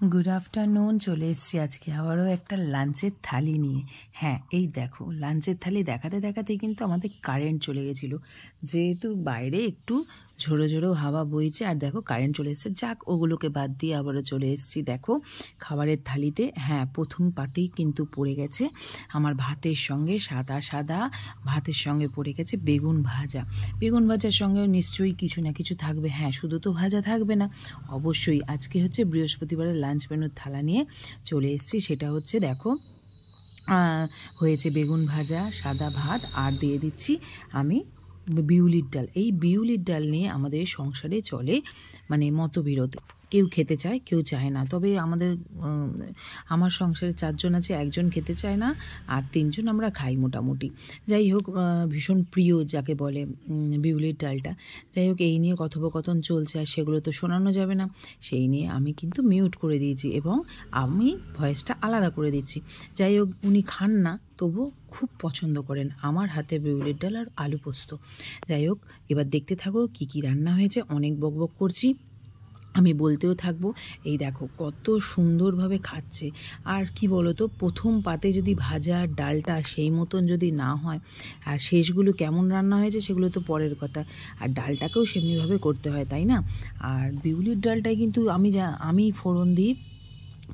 Good afternoon. চলে এসেছি আজকে আবারও একটা লাঞ্চের থালি নিয়ে। হ্যাঁ, এই দেখো লাঞ্চের থালি দেখাতে দেখাতে কিন্তু আমাদের কারেন্ট চলে গেছিলো, যেহেতু বাইরে একটু ঝোড়ো ঝোড়ো হাওয়া বইছে। আর দেখো কারেন্ট চলে এসেছে, যাক ওগুলোকে বাদ দিয়ে আবারও চলে এসেছি। দেখো খাবারের থালিতে, হ্যাঁ প্রথম পাতেই কিন্তু পড়ে গেছে আমার ভাতের সঙ্গে, সাদা সাদা ভাতের সঙ্গে পড়ে গেছে বেগুন ভাজা। বেগুন ভাজার সঙ্গেও নিশ্চয়ই কিছু না কিছু থাকবে। হ্যাঁ, শুধু তো ভাজা থাকবে না, অবশ্যই আজকে হচ্ছে বৃহস্পতিবারের লাঞ্চ মেনুর থালা নিয়ে চলে এসেছি। সেটা হচ্ছে দেখো হয়েছে বেগুন ভাজা, সাদা ভাত, আর দিয়ে দিচ্ছি আমি বিউলির ডাল। এই বিউলির ডাল নিয়ে আমাদের সংসারে চলে মানে মতবিরোধ, কেউ খেতে চায় কেউ চায় না। তবে আমার সংসারে 4 জন আছে, একজন খেতে চায় না আর 3 জন আমরা খাই মোটামুটি। যাই হোক, ভীষণ প্রিয় যাকে বলে বিউলির ডালটা। যাই হোক, এই নিয়ে কথোপকথন চলছে আর সেগুলো তো শোনানো যাবে না, সেই নিয়ে আমি কিন্তু মিউট করে দিয়েছি এবং আমি ভয়েসটা আলাদা করে দিচ্ছি। যাই হোক, উনি খান না তবু খুব পছন্দ করেন আমার হাতে বিউলির ডাল আর আলু পোস্ত। যাই হোক, এবার দেখতে থাকো কি কি রান্না হয়েছে। অনেক বকবক করছি, আমি বলতেও থাকবো। এই দেখো কত সুন্দরভাবে খাচ্ছে। আর কি বলো তো, প্রথম পাতে যদি ভাজা ডালটা সেই মতন যদি না হয়, আর শেষগুলো কেমন রান্না হয়েছে সেগুলো তো পরের কথা, আর ডালটাকেও সেমনিভাবে করতে হয়, তাই না? আর বিউলির ডালটায় কিন্তু আমি ফোড়ন দিই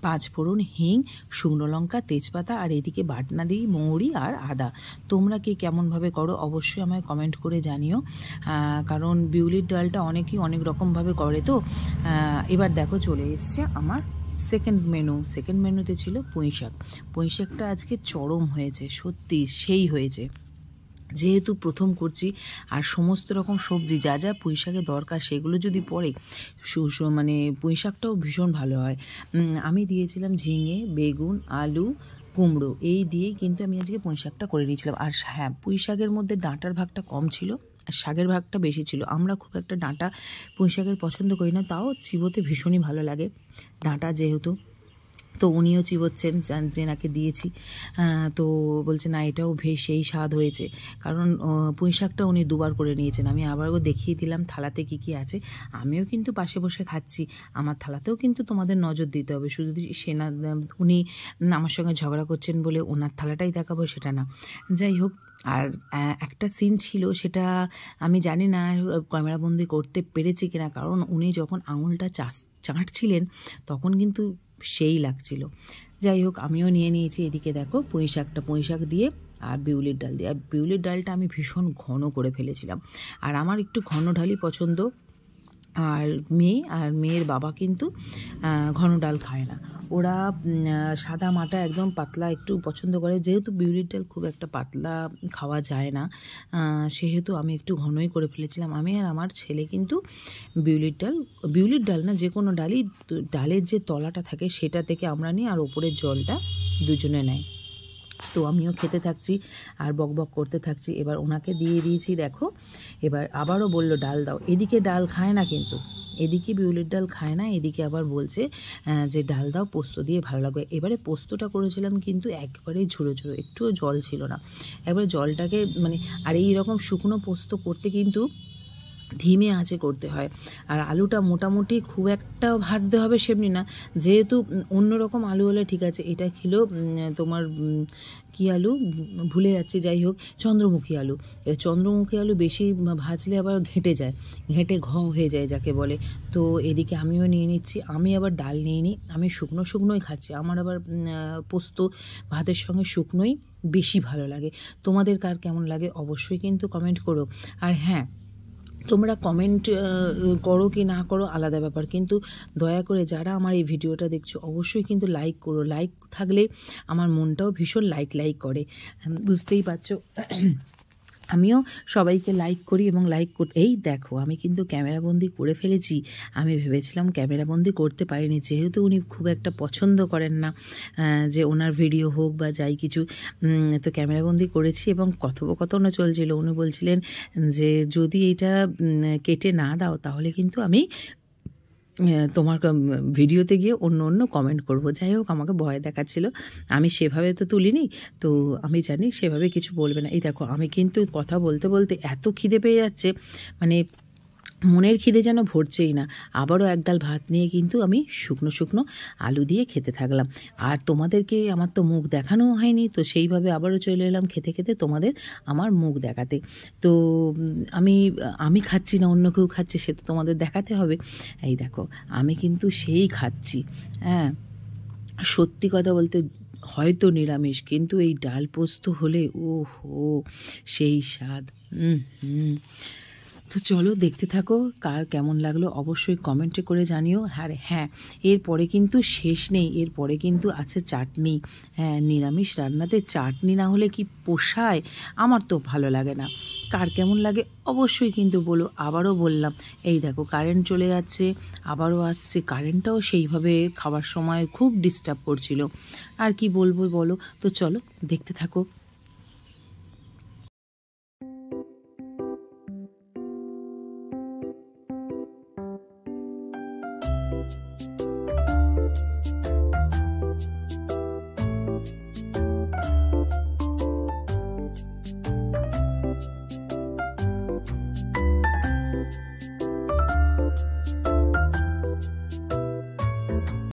5 ফোড়ন, হিং, শুকনো লঙ্কা, তেজপাতা, আর এদিকে বাটনা দিই মৌরি আর আদা। তোমরা কে কেমনভাবে করো অবশ্যই আমায় কমেন্ট করে জানিও, কারণ বিউলির ডালটা অনেকেই অনেক রকমভাবে করে। তো এবার দেখো চলে এসছে আমার সেকেন্ড মেনুতে ছিল পুঁইশাক। পুঁইশাকটা আজকে চরম হয়েছে, সত্যি সেই হয়েছে। যেহেতু প্রথম করছি আর সমস্ত রকম সবজি যা যা পুঁইশাকে দরকার সেগুলো যদি পড়ে, মানে পুঁইশাকটাও ভীষণ ভালো হয়। আমি দিয়েছিলাম ঝিঙে, বেগুন, আলু, কুমড়ো, এই দিয়েই কিন্তু আমি আজকে পুঁইশাকটা করে নিয়েছিলাম। আর হ্যাঁ, পুঁইশাকের মধ্যে ডাঁটার ভাগটা কম ছিল আর শাকের ভাগটা বেশি ছিল। আমরা খুব একটা ডাঁটা পুঁইশাকের পছন্দ করি না, তাও চিবোতে ভীষণই ভালো লাগে ডাঁটা যেহেতু। তো উনিও চিবোচ্ছেন, যেনাকে দিয়েছি, তো বলছে না এটাও সেই স্বাদ হয়েছে, কারণ পুঁই শাকটা উনি 2বার করে নিয়েছেন। আমি আবারও দেখিয়ে দিলাম থালাতে কি কি আছে। আমিও কিন্তু পাশে বসে খাচ্ছি, আমার থালাতেও কিন্তু তোমাদের নজর দিতে হবে। শুধু সেনা উনি আমার সঙ্গে ঝগড়া করছেন বলে ওনার থালাটাই দেখাবো সেটা না। যাই হোক, আর একটা সিন ছিল, সেটা আমি জানি না ক্যামেরাবন্দি করতে পেরেছি কিনা, কারণ উনি যখন আঙুলটা চাটছিলেন তখন কিন্তু সেই লাগছিল। যাই হোক, আমিও নিয়ে নিয়েছি। এদিকে দেখো পুঁই শাক দিয়ে আর বিউলির ডাল দিয়ে। আর বিউলির ডালটা আমি ভীষণ ঘন করে ফেলেছিলাম, আর আমার একটু ঘন ঢালই পছন্দ। আর মেয়ের বাবা কিন্তু ঘন ডাল খায় না, ওরা সাদা মাটা একদম পাতলা একটু পছন্দ করে। যেহেতু বিউলির ডাল খুব একটা পাতলা খাওয়া যায় না, সেহেতু আমি একটু ঘনই করে ফেলেছিলাম। আমি আর আমার ছেলে কিন্তু বিউলির ডাল না, যে কোনো ডালই, ডালের যে তলাটা থাকে সেটা থেকে আমরা নিই আর ওপরের জলটা দুজনে নেয়। তো আমিও খেতে থাকছি আর বকবক করতে থাকছি। এবার ওনাকে দিয়ে দিয়েছি। দেখো এবার আবারও বলল ডাল দাও। এদিকে ডাল খায় না, কিন্তু এদিকে বিউলির ডাল খায় না, এদিকে আবার বলছে যে ডাল দাও, পোস্ত দিয়ে ভালো লাগবে। এবারে পোস্তটা করেছিলাম কিন্তু একবারেই ঝুড়ো ঝুড়ো, একটুও জল ছিল না। এবারে জলটাকে মানে, আর এই রকম শুকনো পোস্ত করতে কিন্তু ধিমে আঁচে করতে হয়। আর আলুটা মোটামুটি খুব একটা ভাজতে হবে সেমনি না, যেহেতু অন্যরকম আলু হলে ঠিক আছে। এটা ছিল তোমার কী আলু ভুলে যাচ্ছি, যাই হোক চন্দ্রমুখী আলু। চন্দ্রমুখী আলু বেশি ভাজলে আবার ঘেঁটে হয়ে যায় যাকে বলে। তো এদিকে আমিও নিয়ে নিচ্ছি। আমি আবার ডাল নিয়ে নিই, আমি শুকনোই খাচ্ছি। আমার আবার পোস্ত ভাতের সঙ্গে শুকনোই বেশি ভালো লাগে। তোমাদের কার কেমন লাগে অবশ্যই কিন্তু কমেন্ট করো। আর হ্যাঁ, তোমরা কমেন্ট করো কি না করো আলাদা ব্যাপার, কিন্তু দয়া করে যারা আমার এই ভিডিওটা দেখছো অবশ্যই কিন্তু লাইক করো। লাইক থাকলে আমার মনটাও ভীষণ লাইক করে, বুঝতেই পারছো। আমিও সবাইকে লাইক করি এবং এই দেখো আমি কিন্তু ক্যামেরাবন্দি করে ফেলেছি। আমি ভেবেছিলাম ক্যামেরাবন্দি করতে পারিনি, যেহেতু উনি খুব একটা পছন্দ করেন না যে ওনার ভিডিও হোক বা যাই কিছু। তো ক্যামেরাবন্দি করেছি এবং কথোপকথনও চলছিল। উনি বলছিলেন যে যদি এটা কেটে না দাও তাহলে কিন্তু আমি তোমার ভিডিওতে গিয়ে অন্য কমেন্ট করব। যাই হোক, আমাকে ভয় দেখাচ্ছিল, আমি সেভাবে তো তুলিনি, তো আমি জানি সেভাবে কিছু বলবে না। এই দেখো আমি কিন্তু কথা বলতে বলতে এত খিদে পেয়ে যাচ্ছে, মানে মনের খিদে যেন ভরছেই না। আবারও একগাল ভাত নিয়ে কিন্তু আমি শুকনো শুকনো আলু দিয়ে খেতে থাকলাম। আর তোমাদেরকে আমার তো মুখ দেখানোও হয়নি, তো সেইভাবে আবারও চলে এলাম খেতে খেতে তোমাদের আমার মুখ দেখাতে। তো আমি আমি খাচ্ছি না অন্য কেউ খাচ্ছে, সে তো তোমাদের দেখাতে হবে। এই দেখো আমি কিন্তু সেই খাচ্ছি। হ্যাঁ, সত্যি কথা বলতে হয়তো নিরামিষ, কিন্তু এই ডাল পোস্ত হলে ওহো সেই স্বাদ। হুম। তো চলো দেখতে থাকো, কার কেমন লাগলো অবশ্যই কমেন্টে করে জানিও। আর হ্যাঁ, এরপরে কিন্তু শেষ নেই, এরপরে কিন্তু আছে চাটনি। হ্যাঁ, নিরামিষ রান্নাতে চাটনি না হলে কি পোষায়? আমার তো ভালো লাগে না। কার কেমন লাগে অবশ্যই কিন্তু বলো। আবারও বললাম, এই দেখো কারেন্ট চলে যাচ্ছে, আবারও আসছে। কারেন্টটাও সেইভাবে খাবার সময় খুব ডিস্টার্ব করছিল। আর কি বলবো বলো। তো চলো দেখতে থাকো।